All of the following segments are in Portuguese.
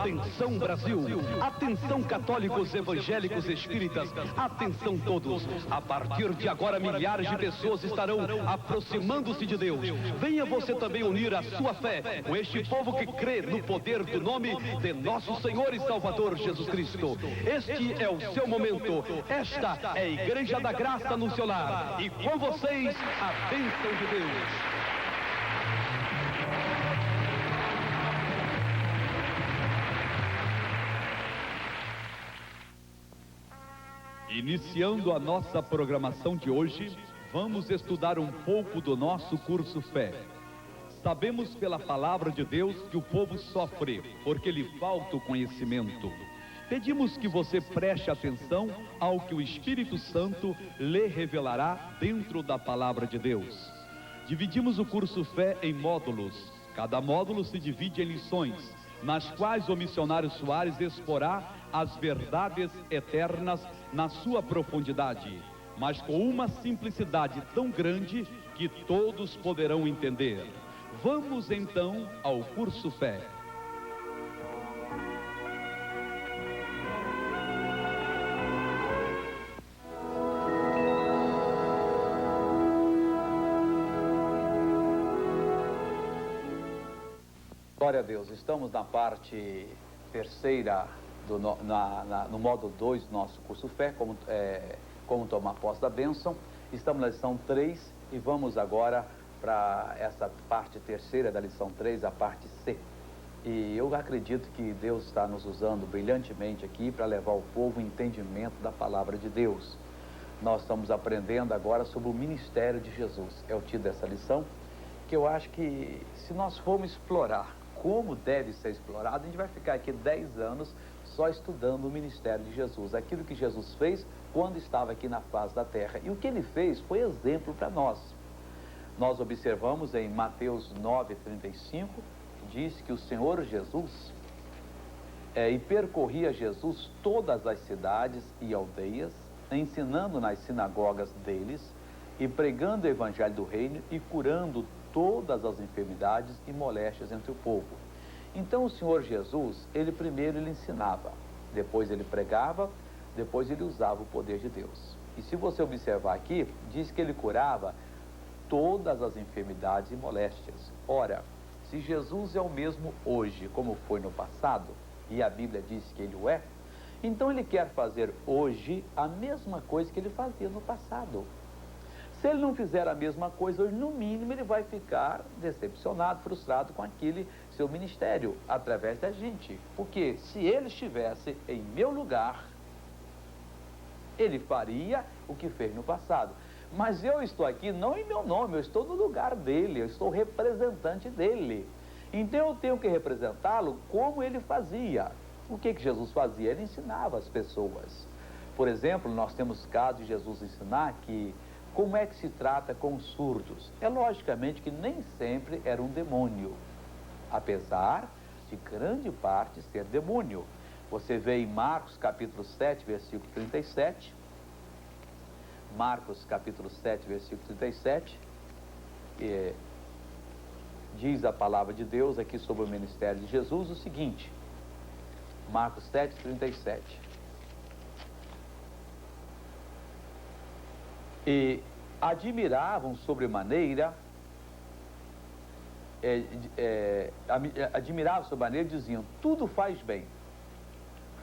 Atenção Brasil, atenção católicos, evangélicos, espíritas, atenção todos. A partir de agora milhares de pessoas estarão aproximando-se de Deus. Venha você também unir a sua fé com este povo que crê no poder do nome de nosso Senhor e Salvador Jesus Cristo. Este é o seu momento, esta é a Igreja da Graça no seu lar. E com vocês, a bênção de Deus. Iniciando a nossa programação de hoje, vamos estudar um pouco do nosso curso Fé. Sabemos pela palavra de Deus que o povo sofre porque lhe falta o conhecimento. Pedimos que você preste atenção ao que o Espírito Santo lhe revelará dentro da palavra de Deus. Dividimos o curso Fé em módulos. Cada módulo se divide em lições, nas quais o missionário Soares exporá as verdades eternas na sua profundidade, mas com uma simplicidade tão grande que todos poderão entender. Vamos então ao curso Fé. Glória a Deus, estamos na parte terceira, no módulo 2 do nosso curso Fé, como tomar posse da bênção. Estamos na lição 3 e vamos agora para essa parte terceira da lição 3, a parte C. E eu acredito que Deus está nos usando brilhantemente aqui para levar ao povo o entendimento da palavra de Deus. Nós estamos aprendendo agora sobre o ministério de Jesus. É o título dessa lição, que eu acho que se nós formos explorar como deve ser explorado, a gente vai ficar aqui 10 anos só estudando o ministério de Jesus, aquilo que Jesus fez quando estava aqui na face da terra. E o que ele fez foi exemplo para nós. Nós observamos em Mateus 9:35, diz que o Senhor Jesus, e percorria Jesus todas as cidades e aldeias, ensinando nas sinagogas deles, e pregando o evangelho do reino e curando todas as enfermidades e moléstias entre o povo. Então o Senhor Jesus, primeiro ele ensinava, depois ele pregava, depois ele usava o poder de Deus. E se você observar aqui, diz que ele curava todas as enfermidades e moléstias. Ora, se Jesus é o mesmo hoje como foi no passado, e a Bíblia diz que ele o é, então ele quer fazer hoje a mesma coisa que ele fazia no passado. Se ele não fizer a mesma coisa hoje, no mínimo ele vai ficar decepcionado, frustrado com aquele seu ministério, através da gente. Porque se ele estivesse em meu lugar, ele faria o que fez no passado. Mas eu estou aqui não em meu nome, eu estou no lugar dele, eu estou representante dele. Então eu tenho que representá-lo como ele fazia. O que Jesus fazia? Ele ensinava as pessoas. Por exemplo, nós temos casos de Jesus ensinar que como é que se trata com os surdos? É logicamente que nem sempre era um demônio, apesar de grande parte ser demônio. Você vê em Marcos capítulo 7, versículo 37, Marcos capítulo 7, versículo 37, diz a palavra de Deus aqui sobre o ministério de Jesus o seguinte, Marcos 7, 37. E admiravam sobremaneira, diziam, tudo faz bem,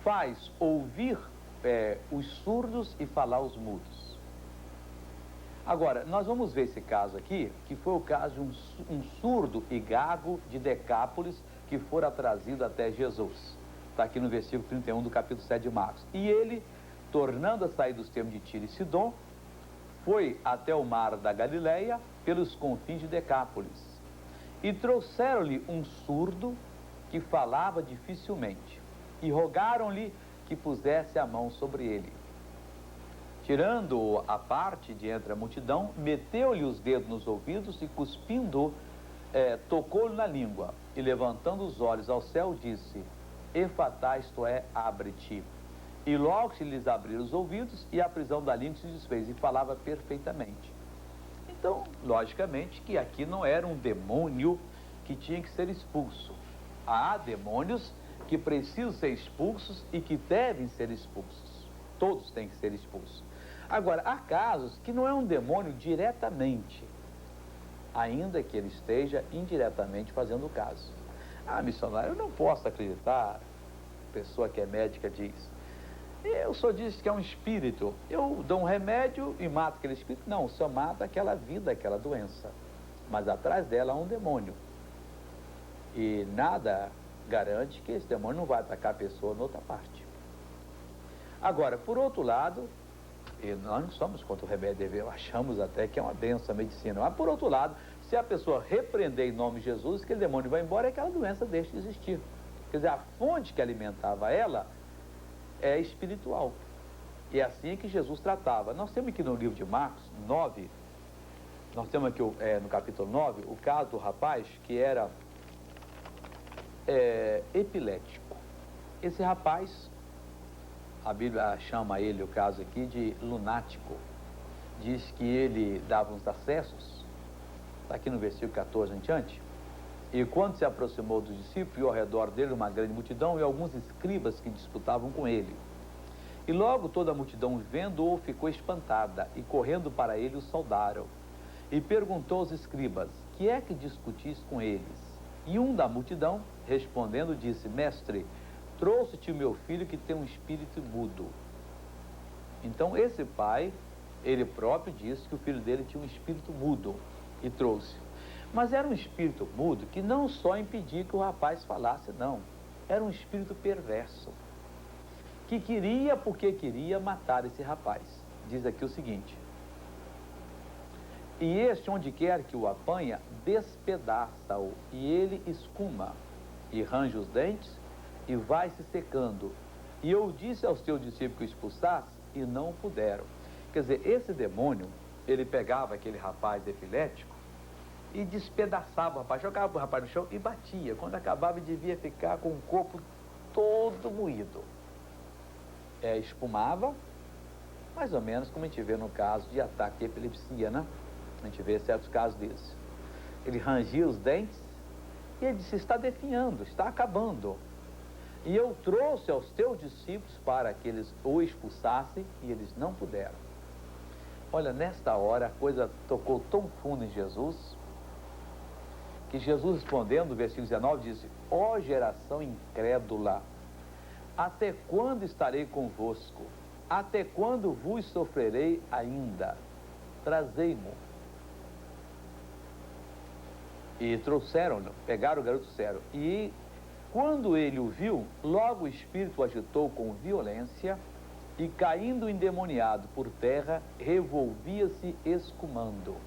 faz ouvir os surdos e falar os mudos. Agora, nós vamos ver esse caso aqui, que foi o caso de um surdo e gago de Decápolis que fora trazido até Jesus. Está aqui no versículo 31 do capítulo 7 de Marcos. E ele, tornando a sair dos termos de Tiro e Sidom, foi até o mar da Galileia, pelos confins de Decápolis. E trouxeram-lhe um surdo que falava dificilmente, e rogaram-lhe que pusesse a mão sobre ele. Tirando-o à parte de entre a multidão, meteu-lhe os dedos nos ouvidos e, cuspindo, tocou-lhe na língua. E, levantando os olhos ao céu, disse, Efatá, isto é, abre-te. E logo se lhes abriram os ouvidos e a prisão da língua se desfez e falava perfeitamente. Então, logicamente que aqui não era um demônio que tinha que ser expulso. Há demônios que precisam ser expulsos e que devem ser expulsos. Todos têm que ser expulsos. Agora, há casos que não é um demônio diretamente, ainda que ele esteja indiretamente fazendo o caso. Ah, missionário, eu não posso acreditar. A pessoa que é médica diz: o senhor disse que é um espírito, eu dou um remédio e mato aquele espírito. Não, o senhor mata aquela vida, aquela doença, mas atrás dela há um demônio. E nada garante que esse demônio não vai atacar a pessoa em outra parte. Agora, por outro lado, e nós não somos contra o remédio, achamos até que é uma benção a medicina, mas por outro lado, se a pessoa repreender em nome de Jesus, aquele demônio vai embora e aquela doença deixa de existir. Quer dizer, a fonte que alimentava ela é espiritual. E é assim que Jesus tratava. Nós temos aqui no livro de Marcos 9, nós temos aqui no capítulo 9, o caso do rapaz que era epilético. Esse rapaz, a Bíblia chama ele, o caso aqui, de lunático. Diz que ele dava uns acessos, está aqui no versículo 14 em diante. E quando se aproximou dos discípulos, e ao redor dele uma grande multidão e alguns escribas que disputavam com ele. E logo toda a multidão, vendo-o, ficou espantada, e correndo para ele o saudaram. E perguntou aos escribas: que é que discutis com eles? E um da multidão, respondendo, disse: mestre, trouxe-te o meu filho que tem um espírito mudo. Então esse pai, ele próprio disse que o filho dele tinha um espírito mudo e trouxe. Mas era um espírito mudo que não só impedia que o rapaz falasse, não. Era um espírito perverso, que queria, porque queria, matar esse rapaz. Diz aqui o seguinte: e este, onde quer que o apanha, despedaça-o, e ele escuma, e range os dentes, e vai se secando. E eu disse aos teus discípulos que o expulsasse, e não puderam. Quer dizer, esse demônio, ele pegava aquele rapaz epilético e despedaçava o rapaz, jogava o rapaz no chão e batia. Quando acabava, ele devia ficar com o corpo todo moído. Espumava, mais ou menos como a gente vê no caso de ataque de epilepsia, né? A gente vê certos casos desses. Ele rangia os dentes e ele disse: está definhando, está acabando. E eu trouxe aos teus discípulos para que eles o expulsassem, e eles não puderam. Olha, nesta hora a coisa tocou tão fundo em Jesus, que Jesus, respondendo, no versículo 19, disse: ó geração incrédula, até quando estarei convosco? Até quando vos sofrerei ainda? Trazei-mo. E trouxeram-no, pegaram o garoto e trouxeram. E quando ele o viu, logo o espírito o agitou com violência, e caindo endemoniado por terra, revolvia-se escumando.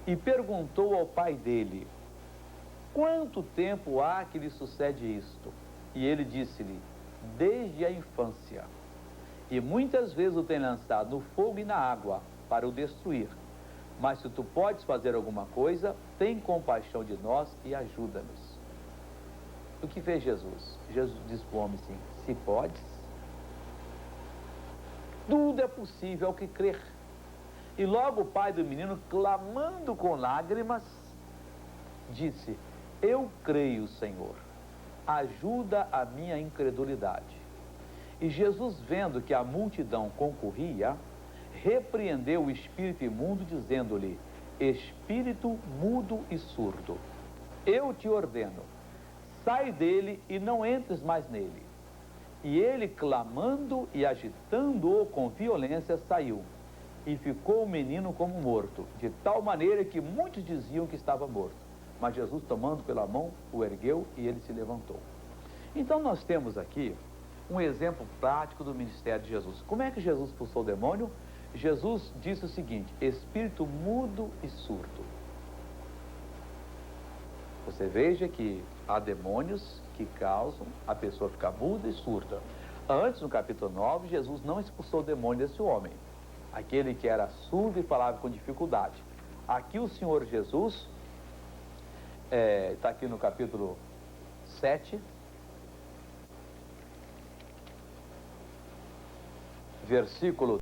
E perguntou ao pai dele: quanto tempo há que lhe sucede isto? E ele disse-lhe: desde a infância. E muitas vezes o tem lançado no fogo e na água, para o destruir. Mas se tu podes fazer alguma coisa, tem compaixão de nós e ajuda-nos. O que fez Jesus? Jesus disse para o homem assim: se podes, tudo é possível ao que crer. E logo o pai do menino, clamando com lágrimas, disse: eu creio, Senhor, ajuda a minha incredulidade. E Jesus, vendo que a multidão concorria, repreendeu o espírito imundo, dizendo-lhe: espírito mudo e surdo, eu te ordeno, sai dele e não entres mais nele. E ele, clamando e agitando-o com violência, saiu. E ficou o menino como morto, de tal maneira que muitos diziam que estava morto. Mas Jesus, tomando pela mão, o ergueu e ele se levantou. Então nós temos aqui um exemplo prático do ministério de Jesus. Como é que Jesus expulsou o demônio? Jesus disse o seguinte: espírito mudo e surdo. Você veja que há demônios que causam a pessoa ficar muda e surda. Antes, no capítulo 9, Jesus não expulsou o demônio desse homem, aquele que era surdo e falava com dificuldade. Aqui o Senhor Jesus, está aqui no capítulo 7, versículo